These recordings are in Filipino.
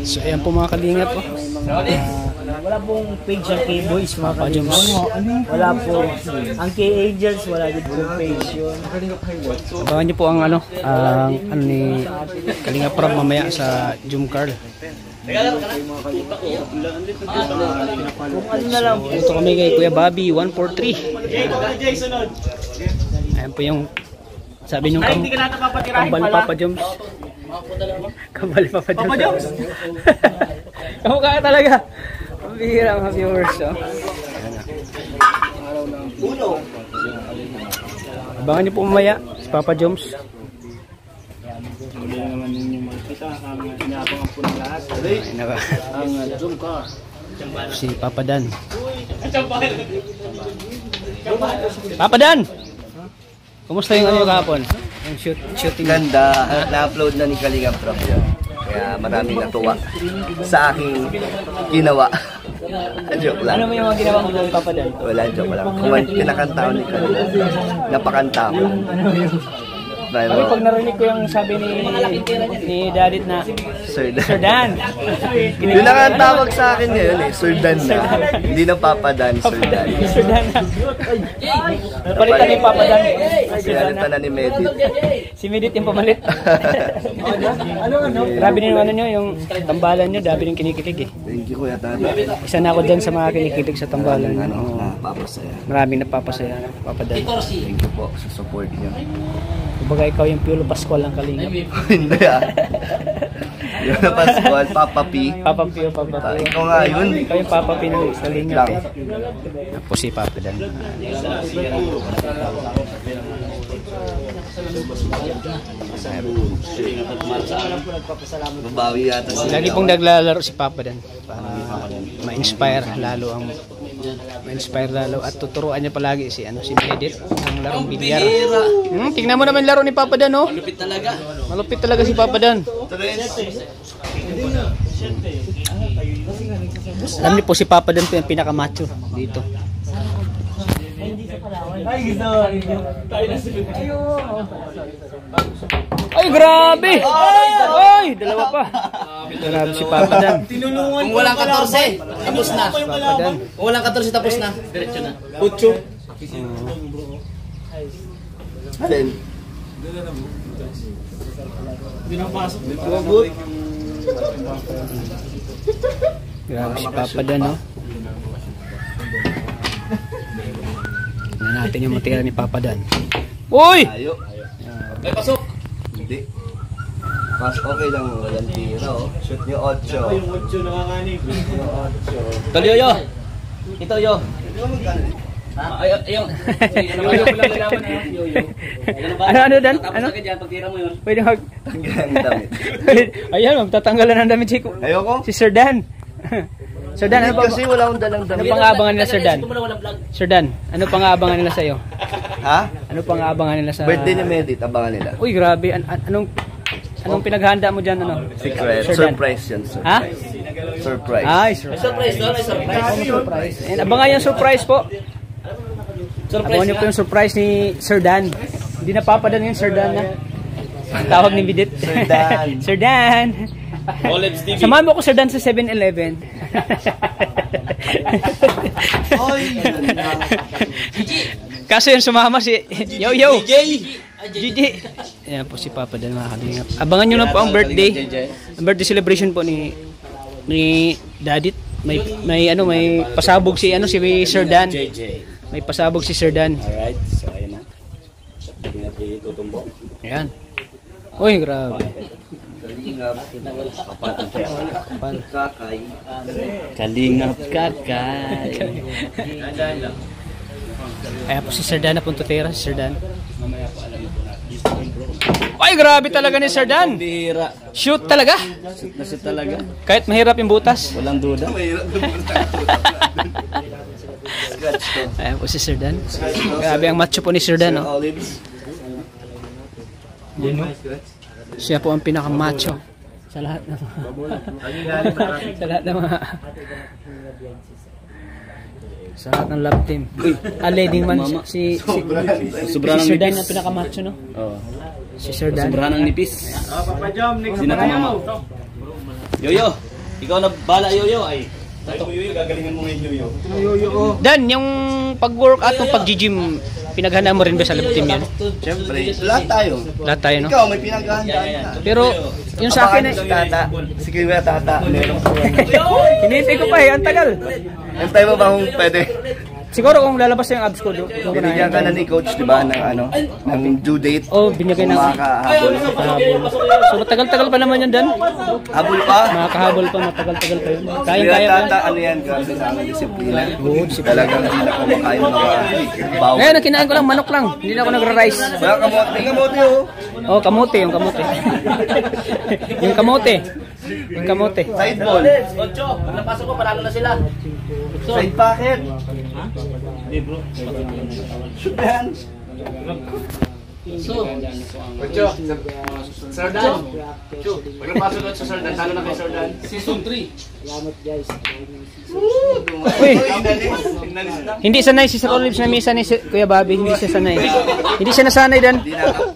So ayan po mga kalingap po. Wala pong page ang K-Boys mga kalingap. Wala po. Ang K-Angels wala din pong page yun. Abangan nyo po ang ano ni Kalingap Rob mamaya sa Jum Carl. Kung ano na lang po. Ito kami kay Kuya Bobby 143. Ayan po yung sabi nung kambal Papa Joms. Kambal Papa Joms. Kamukha talaga. Pambihira mga viewers. Abangan nyo po mamaya si Papa Joms. Hindi naman ninyo makita ang inaabangan po ng lahat. Ang Jum Carl. Si Papa Dan. Papa Dan! Kumusta yung ano kahapon? Yung shooting? Ganda. Na-upload na ni Kalingap Rob yun. Kaya maraming natuwa sa aking ginawa. Joke lang. Ano mo yung mga ginawa mo ng Papa Dan? Wala, joke lang. Kung pinakanta ko ni Kalingap, napakanta ko. Kami pag narinig ko yung sabi ni Dadit na Sir Dan. Sir Dan. Yun lang ang tawag sa akin ngayon eh. Sir Dan na. Hindi na Papa Dan, Sir Dan. Sir Dan na. Palitan ni Papa Dan. Palitan na ni Medit. Si Medit yung pamalit. Grabe din yung ano nyo, yung tambalan nyo, grabe din kinikilig eh. Thank you Kuya Tata. Isa na ako dyan sa mga kinikilig sa tambalan. Napapasaya. Maraming napapasaya, Papa Dan. Thank you po sa support niyo. Kumbaga ikaw yung Piolo Pascual ng Kalingap. Hindi ah. Yun na Pascual, Papa P. Papa Pio, Papa Pio. Ikaw nga yun. Ikaw yung Papa P ng Kalingap eh. Po si Papa Dan. Babawi yata sila. Lagi pong naglalaro si Papa Dan. Ma-inspire lalo at tuturuan niya palagi si Medit ng larong bilyar. Tingnan mo naman laro ni Papa Dan, oh. Malupit talaga. Malupit talaga si Papa Dan. Alam niyo po si Papa Dan po yung pinakamacho dito. Ay, grabe! Ay, dalawa pa. Grabe si Papa Dan. Kung walang 14, tapos na. Papa Dan. Kung walang 14, tapos na. Diretso na. Pucho. Alin? Grabe si Papa Dan, no? Tingnan natin yung matira ni Papa Dan. Uy! Ayo. May pasok. Hindi. Mas okay lang, walang tira oh. Shoot nyo 8. Yung 8 nakakanig. Tuloy yo. Ito yo. Ay, yung. Ano Dan? Ano? Pagtira mo yun. Pwede mag... Tanggalan ng damit. Ayan, magtatanggalan ng damit Ayoko. si Sir Dan. Sir Dan, ano pa? Kasi wala akong dalang Ano damit. pang aabangan nila, Sir Dan? Sir Dan, ano pang aabangan nila sa'yo? Ha? Ano pang aabangan nila sa... Birthday ni Medit, abangan nila. Uy, grabe. Anong pinaghanda mo dyan, ano? Secret. Sir Dan? Surprise yan, surprise. Ha? Surprise. Ay, surprise. Surprise doon, surprise. And abangan yung surprise po. Abangan niyo po yung surprise ni Sir Dan. Hindi na papadan yun, Sir Dan na. Tawag ni Bidit. Sir Dan. Sir Dan. Olebs TV. Samahan mo ko, Sir Dan, sa 7-Eleven. Kaso yun sumama si Yo. Gigi. Ayan po si Papa Dan, mga kalingap. Abangan nyo na po ang birthday. Ang birthday celebration po ni Dadit. May pasabog si Sir Dan. May pasabog si Sir Dan. Alright, so ayun na. Tingnan natin tutumbo. Ayan. Uy, grabe. Kakay. Kalingap kakay. Ayan po si Sir Dan na puntutera, si Sir Dan. Ay, grabe talaga ni Sir Dan. Bira. Shoot talaga. Shoot na shoot talaga. Kahit mahirap yung butas. Walang duda. Ayan po si Sir Dan. Grabe ang macho po ni Sir Dan, no? Olives. Siya po ang pinakamacho sa lahat ng sa lahat ng love team. Leading man si Sobrang Sir Dan nipis. ang pinakamacho, no? Oo. Si Sir Dan. Sobrang ng nipis. Papa Jom, next Sino tayo. tumama? Yoyo, ikaw na bala Yoyo ay. Tato Yoyo, gagalingan mo ngayon Yoyo. Dan, yung pag-workout o pag-gym, pinaghanda mo rin ba sa lab team yan? Siyempre, lahat tayo. Lahat tayo, no? Ikaw, may pinaghahandaan ka. Pero, yung sa akin Si Tata, si Kuya Tata, meron ko. hinihintay ko pa eh, ang tagal. Antay mo ba kung pwede? Siguro kung lalabas yung abs ko, doon ko na Binigyan ka na ni Coach, di ba, ng due date. Oh, binigay na. Makakahabol. So, matagal-tagal pa naman yan, Dan. Habol pa. Makakahabol pa, matagal-tagal pa yun. Kuya Kaya-kaya pa. Tata, ano yan, grabe sa aming disiplina. Oo, disiplina. Talagang hindi na kumakain mga bawal. Ngayon, ang kinain ko lang, manok lang. Hindi na ako nagra-rice. Wala kamote, kamote oh. Oh, kamote, yung kamote. Yung kamote. Yung kamote. Side ball. Ocho, pag napasok ko, panalo na sila. Side pocket. Shoot yan. Ocho, Sir Dan. Pag napasok ko sa Sir Dan, talo na kay Sir Dan. Season 3. Salamat guys. Uy, hindi sanay si Sir Olives na misa ni Kuya Bobby. Hindi siya sanay. Hindi siya nasanay, Dan.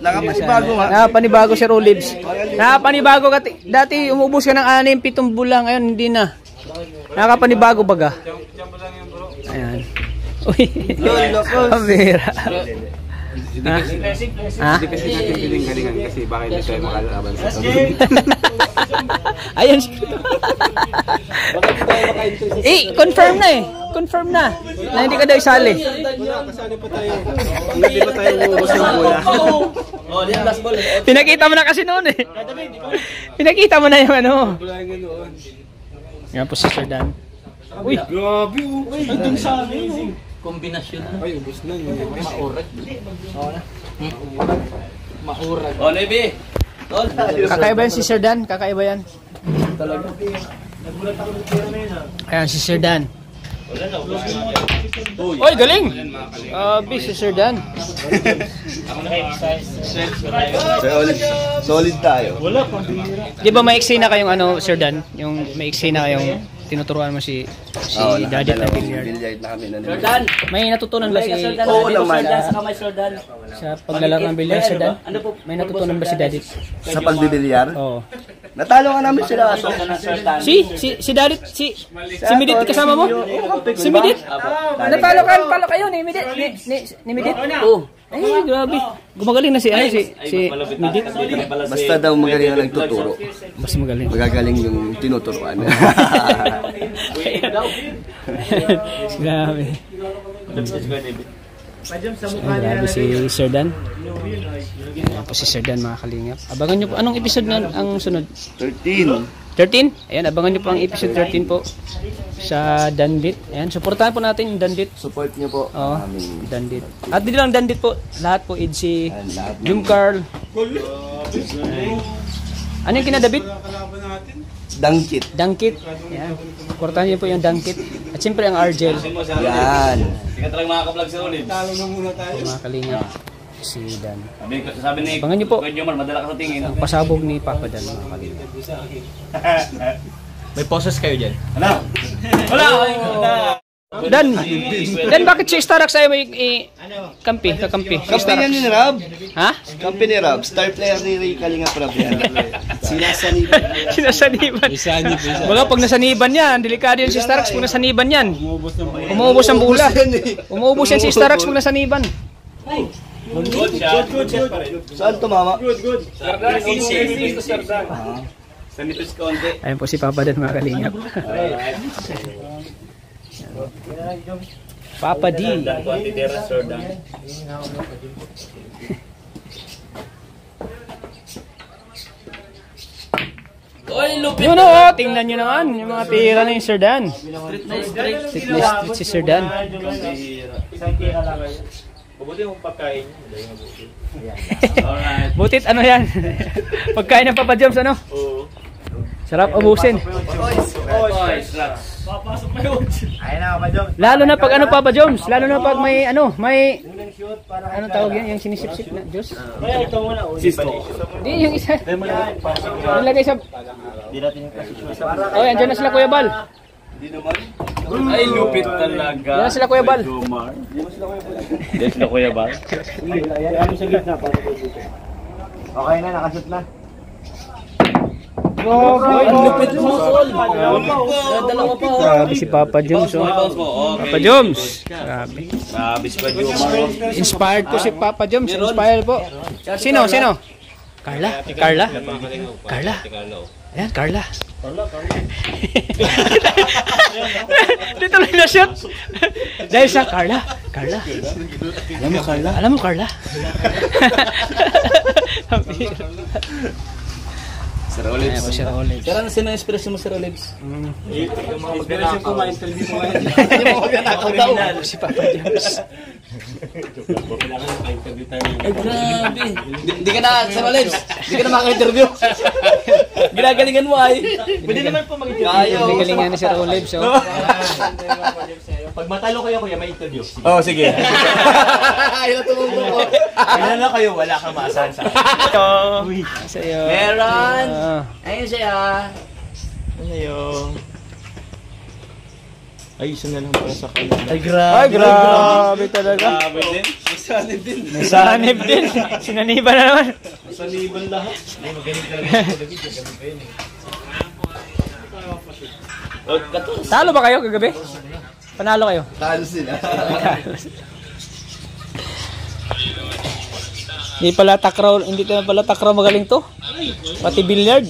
Nakapanibago nga. Nakapanibago Sir Olives. Nakapanibago ka. Dati umubos ka ng 6-7 bulang. Ngayon, hindi na. Nakapanibago baga. Ayan. Uy. Pabira. Ha? Ha? Hindi kasi natin piling-galingan kasi baka hindi tayo makalaban sa Ayun. Confirm na eh. Confirm na. Na hindi ka daw isali. Hindi pa tayo umubos ng bola. Oh, yan last ball. Pinakita mo na kasi noon eh. Pinakita mo na yung ano. Yan po si Sir Dan. Uy. Grabe oh. Ay, dun sa amin. Kombinasyon. Ay, ubos na yun. Maurag. Maurag. Oh, Navy. Tol. Kakaiba yan si Sir Dan. Kakaiba yan. Ayan si Sir Dan. Oy, galing! Si Sir Dan. Solid tayo. Di ba maiksi na kayong ano, Sir Dan? Yung maiksi na kayong tinuturuan mo si Daddy na billiard. Billiard na kami na Sir Dan. May natutunan ba si Oo naman. Sa kamay Sir Dan. sa paglalaro ng billiard, Sir Dan? May natutunan ba si Daddy? Sa pagbibilyar. Oo. Natalo nga namin sila. Si Daddy, si Midit kasama mo? Si Midit? Natalo kayo ni Midit? Ni Midit? Oo. Ay, grabe. Gumagaling na si Midit. Basta daw magaling ang nagtuturo. Mas magaling. Magagaling yung tinuturuan. Grabe. Grabe si Sir Dan. Ayan po si Sir Dan, mga kalingap. Abangan nyo po. Anong episode na ang sunod? 13. 13? Ayan, abangan nyo po ang episode 13 po sa Dandit. Ayan, supportahan po natin yung Dandit. Support nyo po. Oo, Dandit. At hindi lang Dandit po. Lahat po, Idsi, Jum Carl. Ano yung kinadabit? Dangkit. Dangkit. Ayan. Supportahan nyo po yung Dangkit. At siyempre ang Argel. Yan. Tingnan talagang makaka-vlog sa ulit. Mga kalingap. Si Dan. Sabi ni Abangan nyo po. Kuya Jomar, madala ka sa tingin. Ang pasabog ni Papa Dan, mga kalingap. May poses kayo dyan. Ano? Wala! Dan, bakit si Starax ay may kakampi? Si Kampi Starax. yan ni Rob. Ha? Kampi ni Rob. Star player ni Ray Kalingap Rob yan. Sinasaniban. Sinasaniban. Wala, pag nasaniban yan, delikado yun si Starax pag nasaniban yan. Umuubos ang bula. Umuubos yan si Starax pag nasaniban. Good shot. Good shot pa rin. Saan tumama? Sardar, 15. Sa nitos konti. Ayun po si Papa Dan, mga kalingap. Papa D. Konti tira, Sardar. Oy, lupit. Yun o, tingnan nyo naman yung mga tira na yung Sir Dan. Street si Sir Dan. Mabuti yung pagkain. Butit ano yan? Pagkain ng Papa Joms, ano? Oo. Sarap abusin. Lalo na pag ano, Papa Joms, lalo na pag may ano ano tawag yan, yung sinisip-sip na Diyos. Hindi, yung isa. Nilagay sa... Oh, andyan na sila, Kuya Bal. Ay, lupit talaga. Yan na sila, Kuya Bal. Yes na Kuya Bal. Okay na, nakashoot na. Grabe si Papa Joms, oh. Papa Joms. Grabe. Inspired po si Papa Joms. Inspired po. Sino? Carla? Ayan, Carla. Dito lang na-shoot. Dahil sa Carla. Alam mo Carla? Sir Olives. Ayan po si Olives. Kaya na sino espresso mo, Sir Olives? Inspiration po, ma-interview po ngayon. Si Papa Joms. Ay, grabe. Di ka na, Sir Olives. Di ka na maka-interview. Ginagalingan mo ay. Pwede naman po mag-interview. Galingan ni Sir Olives, oh. Pag matalo kayo, kuya, may interview. Oh, sige. Ayaw tumungkol ko. Kailan na kayo, wala kang maasahan sa akin. Sa'yo. Meron. Ah. Ayun siya. Ay, isa na lang para sa kanila. Ay, grabe. Ay, grabe talaga. Grabe din. Masanib din. May sanib din. Sinaniba na naman. Masaniban lahat. Talo ba kayo kagabi? Panalo kayo? Talo sila. Hindi pala takraw magaling to. Pati billiard.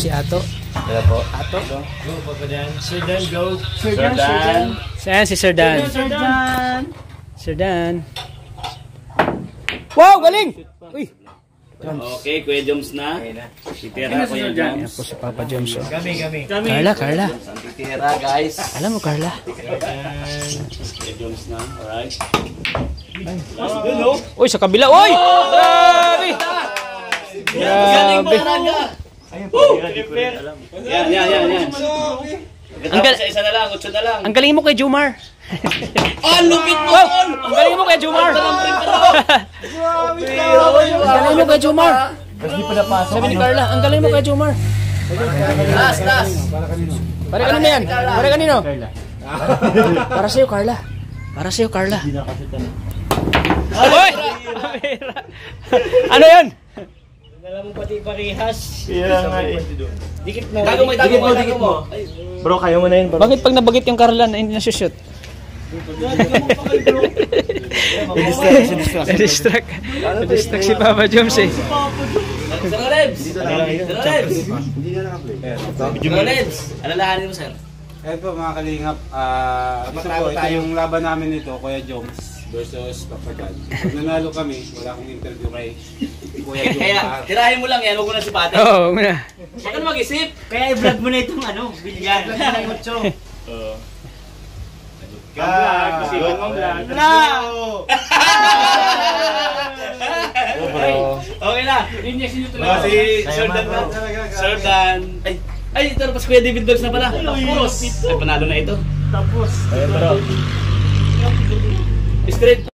Si Ato. Kaya po. Sir Dan, go. Saan si Sir Dan? Sir Dan. Sir Dan. Wow, galing! Uy. Okay, Kuya Joms na. Titira ko yung Ayan Joms. po si Papa Joms. oh. Kami. Carla. Ang titira, guys. Alam mo, Carla. Kuya Joms na. Alright. Uy, sa kabila. Uy! Grabe! Grabe. Yan. Ang isa na lang, 8 na lang. Ang galing mo kay Jumar. Ang lupit mo! Wow! Ang galing mo kay Jumar. Ang galing mo kay Jumar. Sabi ni Carla, ang galing mo kay Jumar. Last. Pare kanino yan? Pare kanino? Para sa'yo, Carla. Uy! Ano yan? Alam mo pati parehas. Kaya nga eh. Dikit mo. Dikit mo. Bro, kaya mo na yun, bro. Bakit pag nabagit yung Carla na hindi na-shoot? Na-distract si Papa Joms eh. Sir Olives! Sir Olives! Alalahanin mo, sir. Ayan po mga kalingap, ito yung laban namin nito, Kuya Joms versus Papa Dan. Pag nanalo kami, wala akong interview kay Kuya Joms. Kaya, tirahin mo lang yan, huwag mo na si Pate. Oo, muna. Huwag ka na mag-isip. Kaya i-vlog mo na itong bilyan. Ng mucho. Okay na. Si Sir Dan na. Sir Dan. Ay, ito na pa si Kuya David Dogs na pala. Tapos. Ay, panalo na ito. Tapos. Straight.